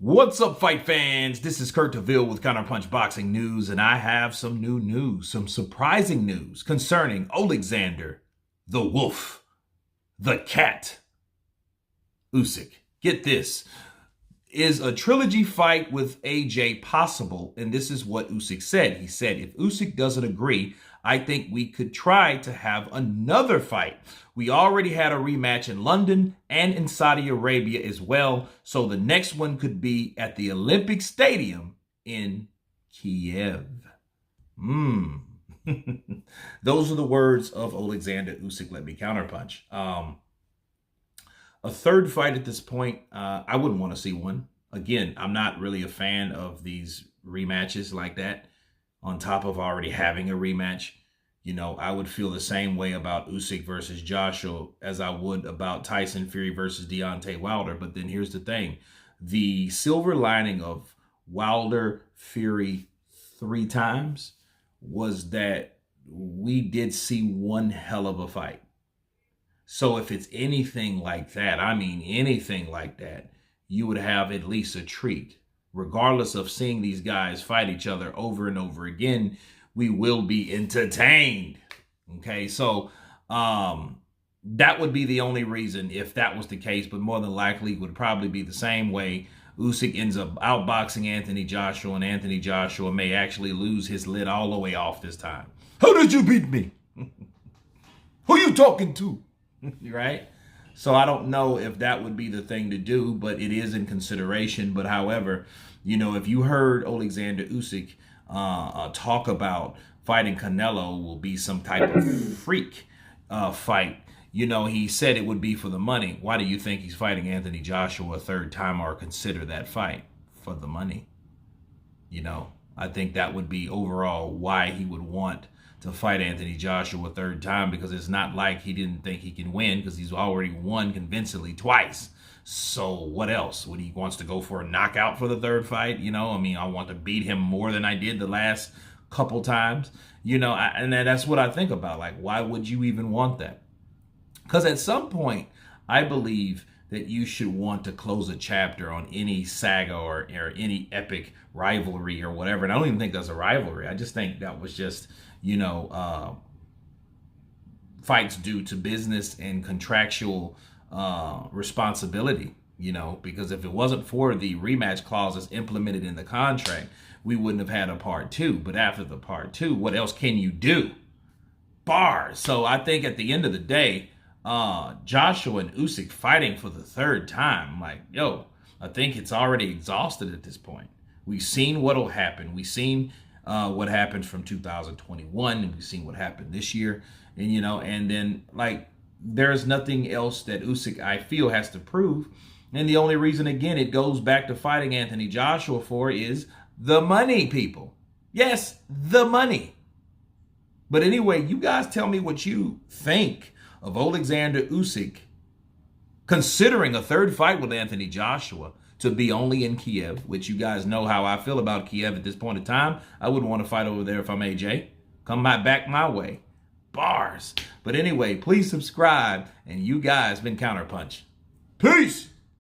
What's up, fight fans? This is Kurt DeVille with Counterpunch Boxing News, and I have some new news, some surprising news concerning Oleksandr, the Wolf, the Cat, Usyk. Get this. Is a trilogy fight with AJ possible? And this is what Usyk said. He said, if Usyk doesn't agree, I think we could try to have another fight. We already had a rematch in London and in Saudi Arabia as well. So the next one could be at the Olympic Stadium in Kiev. Those are the words of Oleksandr Usyk. Let me counterpunch. A third fight at this point, I wouldn't want to see one. Again, I'm not really a fan of these rematches like that on top of already having a rematch. You know, I would feel the same way about Usyk versus Joshua as I would about Tyson Fury versus Deontay Wilder. But then here's the thing. The silver lining of Wilder Fury 3 times was that we did see one hell of a fight. So if it's anything like that, I mean anything like that, you would have at least a treat. Regardless of seeing these guys fight each other over and over again, we will be entertained. Okay, so that would be the only reason if that was the case, but more than likely it would probably be the same way. Usyk ends up outboxing Anthony Joshua, and Anthony Joshua may actually lose his lid all the way off this time. How did you beat me? Who you talking to? Right? So I don't know if that would be the thing to do, but it is in consideration. But however, you know, if you heard Oleksandr Usyk talk about fighting Canelo will be some type of freak fight, you know, he said it would be for the money. Why do you think he's fighting Anthony Joshua a third time or consider that fight? For the money. You know, I think that would be overall why he would want to fight Anthony Joshua a third time, because it's not like he didn't think he can win, because he's already won convincingly twice. So what else? When he wants to go for a knockout for the third fight, you know, I mean, I want to beat him more than I did the last couple times, you know, and that's what I think about. Like, why would you even want that? Because at some point, I believe that you should want to close a chapter on any saga or any epic rivalry or whatever. And I don't even think that's a rivalry. I just think that was just, you know, fights due to business and contractual responsibility, you know, because if it wasn't for the rematch clauses implemented in the contract, we wouldn't have had a part 2. But after the part 2, what else can you do? Bars. So I think at the end of the day, Joshua and Usyk fighting for the third time, like, yo, I think it's already exhausted at this point. We've seen what'll happen. We've seen what happened from 2021, and we've seen what happened this year, and you know, and then like there's nothing else that Usyk, I feel, has to prove. And the only reason, again, it goes back to fighting Anthony Joshua for is the money, people. Yes, the money. But anyway, you guys tell me what you think of Oleksandr Usyk considering a third fight with Anthony Joshua to be only in Kiev, which you guys know how I feel about Kiev at this point in time. I wouldn't want to fight over there if I'm AJ. Come back my way. Bars. But anyway, please subscribe, and you guys been Counterpunch. Peace.